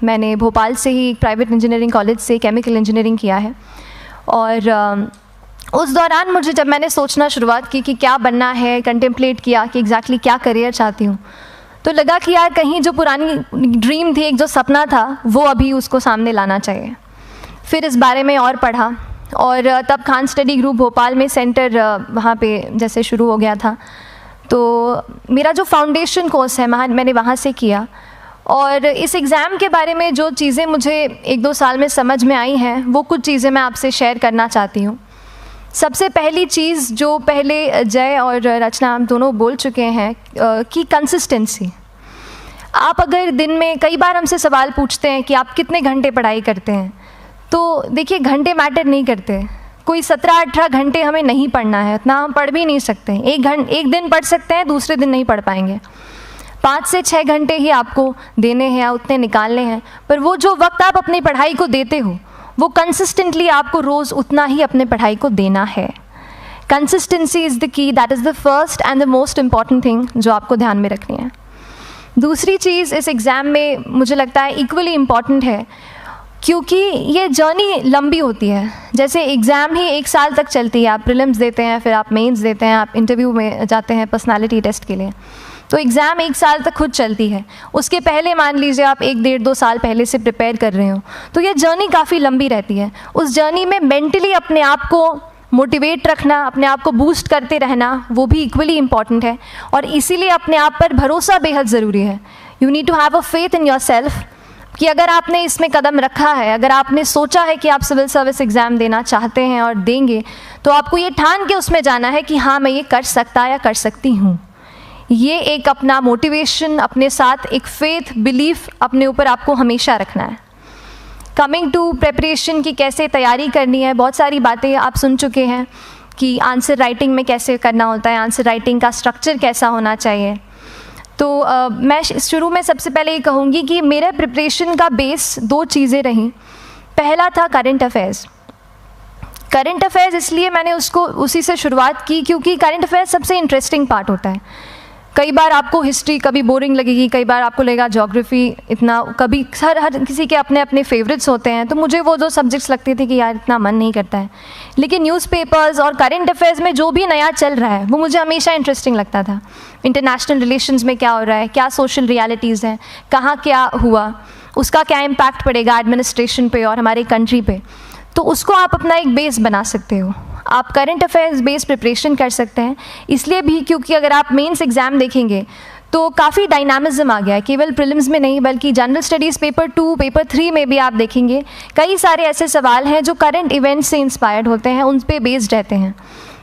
मैंने भोपाल से ही private engineering college से केमिकल इंजीनियरिंग किया है। और उस दौरान मुझे जब मैंने सोचना शुरुआत की कि क्या बनना है, कंटेम्पलेट किया कि एग्जैक्टली क्या करियर चाहती हूँ, तो लगा कि यार कहीं जो पुरानी ड्रीम थी, एक जो सपना था, वो अभी उसको सामने लाना चाहिए। फिर इस बारे में और पढ़ा और तब खान स्टडी ग्रुप भोपाल में सेंटर वहाँ पे जैसे शुरू हो गया था, तो मेरा जो फाउंडेशन कोर्स है मैंने वहाँ से किया। और इस एग्ज़ाम के बारे में जो चीज़ें मुझे 1-2 साल में समझ में आई हैं, वो कुछ चीज़ें मैं आपसे शेयर करना चाहती हूँ। सबसे पहली चीज़ जो पहले जय और रचना हम दोनों बोल चुके हैं कि कंसिस्टेंसी। आप अगर दिन में, कई बार हमसे सवाल पूछते हैं कि आप कितने घंटे पढ़ाई करते हैं, तो देखिए घंटे मैटर नहीं करते। कोई 17-18 घंटे हमें नहीं पढ़ना है, उतना हम पढ़ भी नहीं सकते। एक दिन पढ़ सकते हैं, दूसरे दिन नहीं पढ़ पाएंगे। 5 से 6 घंटे ही आपको देने हैं या उतने निकालने हैं, पर वो जो वक्त आप अपनी पढ़ाई को देते हो, वो कंसिस्टेंटली आपको रोज़ उतना ही अपने पढ़ाई को देना है। Consistency is the key, that is the first and the most important thing जो आपको ध्यान में रखनी है। दूसरी चीज़ इस एग्ज़ाम में मुझे लगता है इक्वली इम्पॉर्टेंट है, क्योंकि ये जर्नी लंबी होती है। जैसे एग्ज़ाम ही 1 साल तक चलती है, आप प्रीलिम्स देते हैं, फिर आप मेंस देते हैं, आप इंटरव्यू में जाते हैं पर्सनालिटी टेस्ट के लिए, तो एग्ज़ाम 1 साल तक खुद चलती है। उसके पहले मान लीजिए आप 1-1.5-2 साल पहले से प्रिपेयर कर रहे हो, तो ये जर्नी काफ़ी लंबी रहती है। उस जर्नी में मेंटली अपने आप को मोटिवेट रखना, अपने आप को बूस्ट करते रहना, वो भी इक्वली इम्पॉर्टेंट है। और इसीलिए अपने आप पर भरोसा बेहद ज़रूरी है। You need to have a faith in your yourself अगर आपने इसमें कदम रखा है, अगर आपने सोचा है कि आप सिविल सर्विस एग्ज़ाम देना चाहते हैं और देंगे, तो आपको ये ठान के उसमें जाना है कि हाँ मैं ये कर सकता या कर सकती हूँ। ये एक अपना मोटिवेशन, अपने साथ एक फेथ, बिलीफ अपने ऊपर आपको हमेशा रखना है। कमिंग टू प्रेपरेशन की कैसे तैयारी करनी है, बहुत सारी बातें आप सुन चुके हैं कि आंसर राइटिंग में कैसे करना होता है, आंसर राइटिंग का स्ट्रक्चर कैसा होना चाहिए। तो मैं शुरू में सबसे पहले ये कहूँगी कि मेरे प्रिपरेशन का बेस 2 चीज़ें रहीं। पहला था करंट अफेयर्स। करंट अफेयर्स इसलिए मैंने उसको उसी से शुरुआत की क्योंकि करंट अफेयर्स सबसे इंटरेस्टिंग पार्ट होता है। कई बार आपको हिस्ट्री कभी बोरिंग लगेगी, कई बार आपको लगेगा ज्योग्राफी इतना, कभी हर किसी के अपने अपने फेवरेट्स होते हैं। तो मुझे वो जो सब्जेक्ट्स लगते थे कि यार इतना मन नहीं करता है, लेकिन न्यूज़पेपर्स और करंट अफेयर्स में जो भी नया चल रहा है वो मुझे हमेशा इंटरेस्टिंग लगता था। इंटरनेशनल रिलेशंस में क्या हो रहा है, क्या सोशल रियलिटीज़ हैं, कहाँ क्या हुआ, उसका क्या इम्पैक्ट पड़ेगा एडमिनिस्ट्रेशन पे और हमारे कंट्री पे, तो उसको आप अपना एक बेस बना सकते हो। आप करंट अफेयर्स बेस्ड प्रिपरेशन कर सकते हैं, इसलिए भी क्योंकि अगर आप मेंस एग्ज़ाम देखेंगे तो काफ़ी डायनामिज्म आ गया है, केवल प्रीलिम्स में नहीं बल्कि जनरल स्टडीज़ पेपर 2, पेपर 3 में भी आप देखेंगे कई सारे ऐसे सवाल हैं जो करंट इवेंट्स से इंस्पायर्ड होते हैं, उन पे बेस्ड रहते हैं।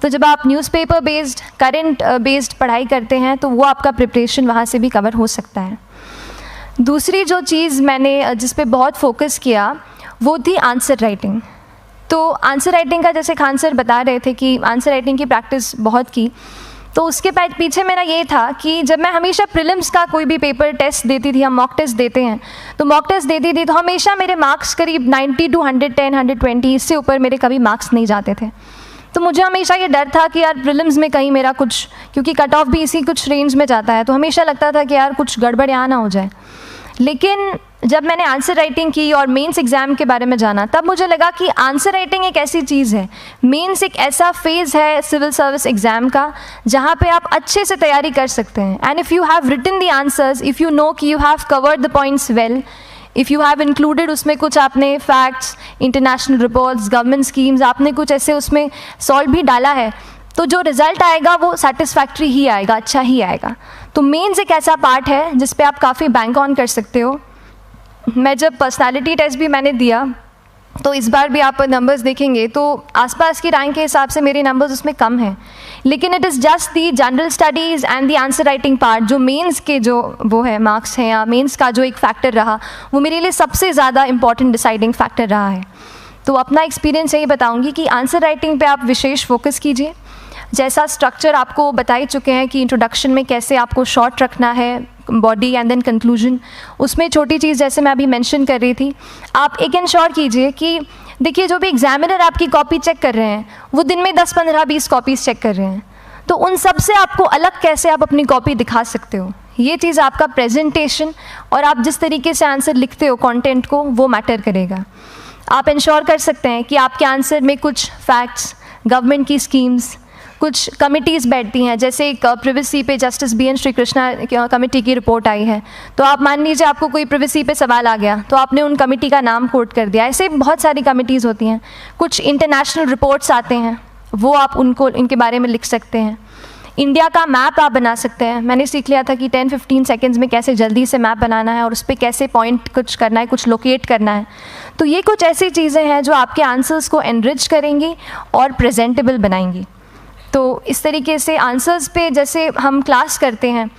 तो जब आप न्यूज़पेपर बेस्ड, करंट बेस्ड पढ़ाई करते हैं तो वो आपका प्रिपरेशन वहाँ से भी कवर हो सकता है। दूसरी जो चीज़ मैंने जिस पे बहुत फोकस किया वो थी आंसर राइटिंग। तो आंसर राइटिंग का जैसे खान सर बता रहे थे कि आंसर राइटिंग की प्रैक्टिस बहुत की, तो उसके पीछे मेरा ये था कि जब मैं हमेशा प्रीलिम्स का कोई भी पेपर टेस्ट देती थी, हम मॉक टेस्ट देते हैं, तो मॉक टेस्ट देती थी तो हमेशा मेरे मार्क्स करीब 90 to 110, 120, इससे ऊपर मेरे कभी मार्क्स नहीं जाते थे। तो मुझे हमेशा ये डर था कि यार प्रीलिम्स में कहीं मेरा कुछ, क्योंकि कट ऑफ भी इसी कुछ रेंज में जाता है, तो हमेशा लगता था कि यार कुछ गड़बड़ यहाँ ना हो जाए। लेकिन जब मैंने आंसर राइटिंग की और मेंस एग्ज़ाम के बारे में जाना, तब मुझे लगा कि आंसर राइटिंग एक ऐसी चीज़ है, मेंस एक ऐसा फेज़ है सिविल सर्विस एग्ज़ाम का जहाँ पे आप अच्छे से तैयारी कर सकते हैं। And if you have written the answers, if you know कि you have covered the points well, if you have included उसमें कुछ आपने facts, international reports, government schemes, आपने कुछ ऐसे उसमें सॉल्व भी डाला है, तो जो रिज़ल्ट आएगा वो सेटिस्फैक्ट्री ही आएगा, अच्छा ही आएगा। तो मेंस एक ऐसा पार्ट है जिस पे आप काफ़ी बैंक ऑन कर सकते हो। मैं जब पर्सनालिटी टेस्ट भी मैंने दिया, तो इस बार भी आप नंबर्स देखेंगे तो आसपास की रैंक के हिसाब से मेरे नंबर्स उसमें कम हैं, लेकिन it is just the general studies and the answer writing part, जो मेंस के जो वो है मार्क्स हैं या मेंस का जो एक फैक्टर रहा, वो मेरे लिए सबसे ज़्यादा इंपॉर्टेंट डिसाइडिंग फैक्टर रहा है। तो अपना एक्सपीरियंस यही बताऊँगी कि आंसर राइटिंग पर आप विशेष फोकस कीजिए। जैसा स्ट्रक्चर आपको बता ही चुके हैं कि इंट्रोडक्शन में कैसे आपको शॉर्ट रखना है, बॉडी एंड देन कंक्लूजन, उसमें छोटी चीज़ जैसे मैं अभी मेंशन कर रही थी, आप एक इंश्योर कीजिए कि देखिए जो भी एग्जामिनर आपकी कॉपी चेक कर रहे हैं वो दिन में 10, 15, 20 कॉपीज़ चेक कर रहे हैं, तो उन सब से आपको अलग कैसे आप अपनी कॉपी दिखा सकते हो, ये चीज़ आपका प्रेजेंटेशन और आप जिस तरीके से आंसर लिखते हो कंटेंट को, वो मैटर करेगा। आप इंश्योर कर सकते हैं कि आपके आंसर में कुछ फैक्ट्स, गवर्नमेंट की स्कीम्स, कुछ कमिटीज़ बैठती हैं, जैसे एक प्रिवेसी पे justice BN Shri Krishna committee की रिपोर्ट आई है, तो आप मान लीजिए आपको कोई प्रिवेसी पे सवाल आ गया तो आपने उन कमेटी का नाम कोट कर दिया। ऐसे बहुत सारी कमिटीज़ होती हैं। कुछ इंटरनेशनल रिपोर्ट्स आते हैं, वो आप इनके बारे में लिख सकते हैं। इंडिया का मैप आप बना सकते हैं। मैंने सीख लिया था कि 10-15 सेकेंड्स में कैसे जल्दी से मैप बनाना है और उस पर कैसे पॉइंट कुछ करना है, कुछ लोकेट करना है। तो ये कुछ ऐसी चीज़ें हैं जो आपके आंसर्स को एनरिच करेंगी और प्रेजेंटेबल बनाएंगी। तो इस तरीके से आंसर्स पे जैसे हम क्लास करते हैं,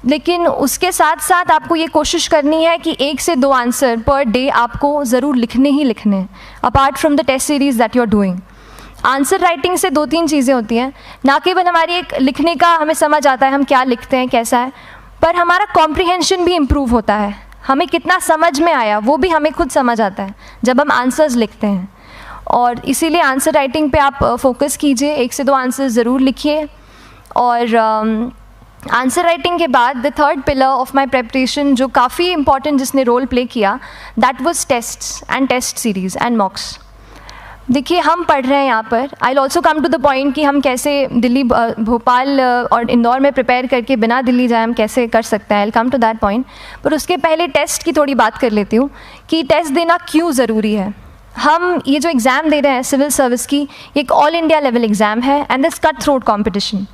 लेकिन उसके साथ साथ आपको ये कोशिश करनी है कि 1 से 2 आंसर पर डे आपको ज़रूर लिखने ही लिखने हैं, apart from the test series that you are doing. Answer writing से 2-3 चीज़ें होती हैं, ना केवल हमारी एक लिखने का हमें समझ आता है हम क्या लिखते हैं कैसा है, पर हमारा कॉम्प्रिहेंशन भी इम्प्रूव होता है। हमें कितना समझ में आया वो भी हमें खुद समझ आता है जब हम आंसर्स लिखते हैं। और इसीलिए आंसर राइटिंग पे आप फोकस कीजिए, 1 से 2 आंसर ज़रूर लिखिए। और आंसर राइटिंग के बाद the third pillar of my preparation जो काफ़ी इंपॉर्टेंट जिसने रोल प्ले किया, that was tests and test series and mocks. देखिए हम पढ़ रहे हैं यहाँ पर, I will also come to the point कि हम कैसे दिल्ली, भोपाल और इंदौर में प्रिपेयर करके बिना दिल्ली जाए हम कैसे कर सकते हैं। I will come to that point, पर उसके पहले टेस्ट की थोड़ी बात कर लेती हूँ कि टेस्ट देना क्यों ज़रूरी है। हम ये जो एग्ज़ाम दे रहे हैं सिविल सर्विस की, ये एक ऑल इंडिया लेवल एग्ज़ाम है and this cut throat competition.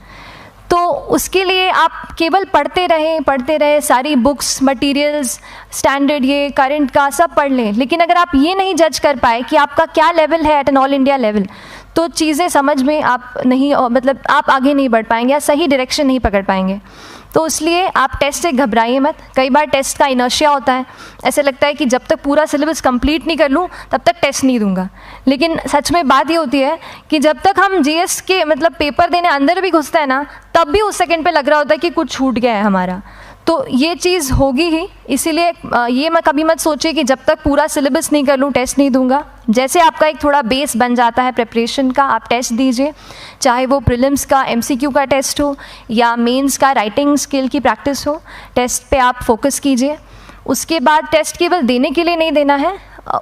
तो उसके लिए आप केवल पढ़ते रहें, सारी बुक्स, मटेरियल्स, स्टैंडर्ड, ये करंट का सब पढ़ लें, लेकिन अगर आप ये नहीं जज कर पाए कि आपका क्या लेवल है at an all India level, तो चीज़ें समझ में आप नहीं, मतलब आप आगे नहीं बढ़ पाएंगे या सही डायरेक्शन नहीं पकड़ पाएंगे। तो इसलिए आप टेस्ट से घबराइए मत। कई बार टेस्ट का इनर्शिया होता है, ऐसे लगता है कि जब तक पूरा सिलेबस कंप्लीट नहीं कर लूँ तब तक टेस्ट नहीं दूंगा, लेकिन सच में बात ये होती है कि जब तक हम GS के मतलब पेपर देने अंदर भी घुसते हैं ना, तब भी उस सेकंड पे लग रहा होता है कि कुछ छूट गया है हमारा। तो ये चीज़ होगी ही, इसीलिए ये मैं कभी मत सोचिए कि जब तक पूरा सिलेबस नहीं कर लूँ टेस्ट नहीं दूंगा। जैसे आपका एक थोड़ा बेस बन जाता है प्रिपरेशन का, आप टेस्ट दीजिए, चाहे वो प्रीलिम्स का MCQ का टेस्ट हो या मेंस का राइटिंग स्किल की प्रैक्टिस हो, टेस्ट पे आप फोकस कीजिए। उसके बाद टेस्ट केवल देने के लिए नहीं देना है,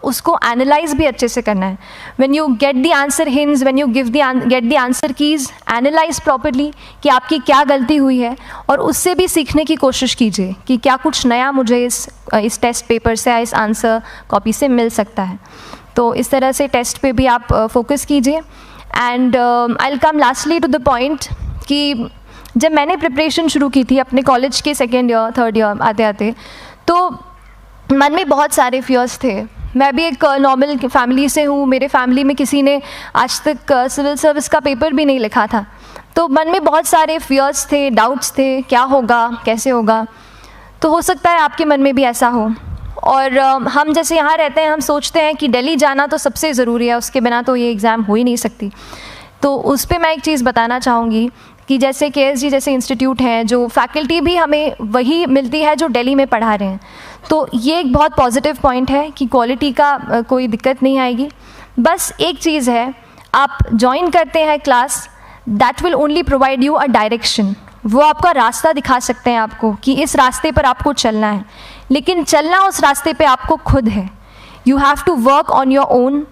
उसको एनालाइज भी अच्छे से करना है। When you get the answer hints, when you get the answer keys, analyse properly कि आपकी क्या गलती हुई है और उससे भी सीखने की कोशिश कीजिए कि क्या कुछ नया मुझे इस टेस्ट पेपर से या इस आंसर कॉपी से मिल सकता है। तो इस तरह से टेस्ट पे भी आप फोकस कीजिए। And I will come lastly to the point कि जब मैंने प्रिपरेशन शुरू की थी अपने कॉलेज के 2nd ईयर 3rd ईयर आते आते, तो मन में बहुत सारे फियर्स थे। मैं भी एक नॉर्मल फैमिली से हूँ, मेरे फैमिली में किसी ने आज तक सिविल सर्विस का पेपर भी नहीं लिखा था, तो मन में बहुत सारे फियर्स थे, डाउट्स थे, क्या होगा, कैसे होगा। तो हो सकता है आपके मन में भी ऐसा हो। और हम जैसे यहाँ रहते हैं, हम सोचते हैं कि दिल्ली जाना तो सबसे ज़रूरी है, उसके बिना तो ये एग्ज़ाम हो ही नहीं सकती। तो उस पर मैं एक चीज़ बताना चाहूँगी कि जैसे KSG जैसे इंस्टीट्यूट हैं, जो फैकल्टी भी हमें वही मिलती है जो दिल्ली में पढ़ा रहे हैं, तो ये एक बहुत पॉजिटिव पॉइंट है कि क्वालिटी का कोई दिक्कत नहीं आएगी। बस एक चीज़ है, आप ज्वाइन करते हैं class, that will only provide you a direction. वो आपका रास्ता दिखा सकते हैं आपको कि इस रास्ते पर आपको चलना है, लेकिन चलना उस रास्ते पे आपको खुद है। You have to work on your own.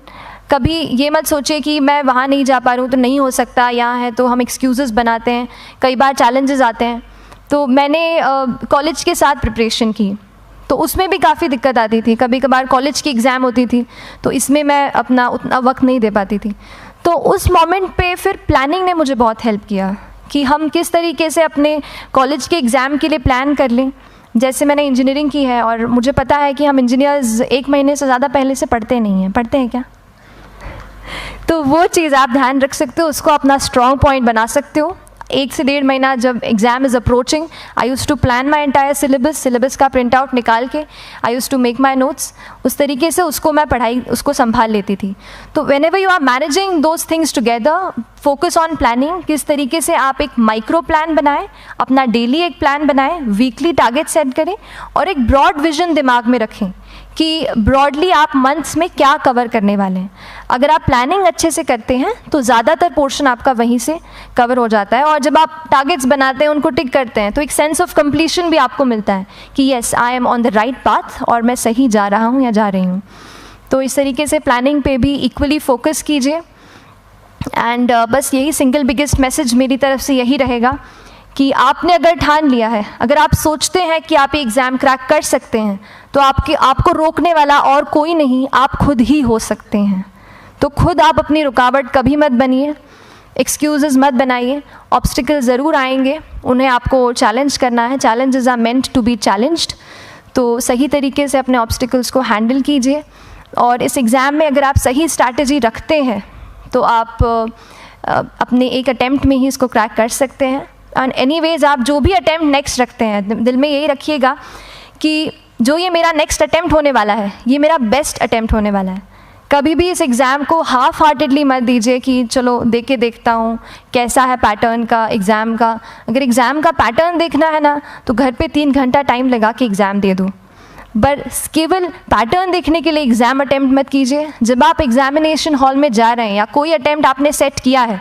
कभी ये मत सोचिए कि मैं वहाँ नहीं जा पा रहा हूँ तो नहीं हो सकता, यहाँ है, तो हम एक्सक्यूज़ेस बनाते हैं। कई बार चैलेंजेस आते हैं। तो मैंने कॉलेज के साथ प्रिपरेशन की, तो उसमें भी काफ़ी दिक्कत आती थी। कभी कभार कॉलेज की एग्ज़ाम होती थी तो इसमें मैं अपना उतना वक्त नहीं दे पाती थी। तो उस मोमेंट पे फिर प्लानिंग ने मुझे बहुत हेल्प किया कि हम किस तरीके से अपने कॉलेज के एग्ज़ाम के लिए प्लान कर लें। जैसे मैंने इंजीनियरिंग की है और मुझे पता है कि हम इंजीनियर्स 1 महीने से ज़्यादा पहले से पढ़ते नहीं हैं। पढ़ते हैं क्या? तो वो चीज़ आप ध्यान रख सकते हो, उसको अपना स्ट्रॉन्ग पॉइंट बना सकते हो। 1 से 1.5 महीना जब exam is approaching, I use to plan my entire syllabus का प्रिंट आउट निकाल के I use to make my notes. उस तरीके से उसको मैं उसको संभाल लेती थी। तो whenever you are managing those things together, focus on planning. किस तरीके से आप एक माइक्रो प्लान बनाएं, अपना डेली एक प्लान बनाएं, वीकली टारगेट सेट करें और एक ब्रॉड विजन दिमाग में रखें कि ब्रॉडली आप मंथ्स में क्या कवर करने वाले हैं। अगर आप प्लानिंग अच्छे से करते हैं तो ज़्यादातर पोर्शन आपका वहीं से कवर हो जाता है, और जब आप टारगेट्स बनाते हैं, उनको टिक करते हैं, तो एक सेंस ऑफ कंप्लीशन भी आपको मिलता है कि yes I am on the right path और मैं सही जा रहा हूँ या जा रही हूँ। तो इस तरीके से प्लानिंग पे भी इक्वली फोकस कीजिए। एंड बस यही सिंगल बिगेस्ट मैसेज मेरी तरफ से यही रहेगा कि आपने अगर ठान लिया है, अगर आप सोचते हैं कि आप एग्ज़ाम क्रैक कर सकते हैं, तो आपको रोकने वाला और कोई नहीं, आप खुद ही हो सकते हैं। तो खुद आप अपनी रुकावट कभी मत बनिए, एक्सक्यूज़ेस मत बनाइए। ऑब्स्टिकल ज़रूर आएंगे, उन्हें आपको चैलेंज करना है। Challenges are meant to be challenged. तो सही तरीके से अपने ऑब्स्टिकल्स को हैंडल कीजिए, और इस एग्ज़ाम में अगर आप सही स्ट्रैटेजी रखते हैं तो आप अपने एक अटैम्प्ट में ही इसको क्रैक कर सकते हैं। एंड एनीवेज आप जो भी अटैम्प्ट नेक्स्ट रखते हैं, दिल में यही रखिएगा कि जो ये मेरा नेक्स्ट अटैम्प्ट होने वाला है, ये मेरा बेस्ट अटैम्प्ट होने वाला है। कभी भी इस एग्ज़ाम को हाफ हार्टेडली मत दीजिए कि चलो दे के देखता हूँ कैसा है पैटर्न का एग्ज़ाम का। अगर एग्ज़ाम का पैटर्न देखना है ना, तो घर पे 3 घंटा टाइम लगा के एग्ज़ाम दे दो, बस केवल पैटर्न देखने के लिए एग्ज़ाम अटैम्प्ट मत कीजिए। जब आप एग्जामिनेशन हॉल में जा रहे हैं या कोई अटैम्प्ट आपने सेट किया है,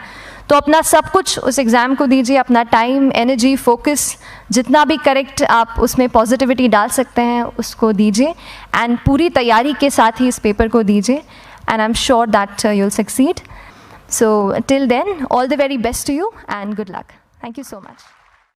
तो अपना सब कुछ उस एग्ज़ाम को दीजिए, अपना टाइम, एनर्जी, फोकस, जितना भी करेक्ट आप उसमें पॉजिटिविटी डाल सकते हैं उसको दीजिए, एंड पूरी तैयारी के साथ ही इस पेपर को दीजिए, and I am sure that you will succeed. So till then, all the very best to you and good luck. Thank you so much.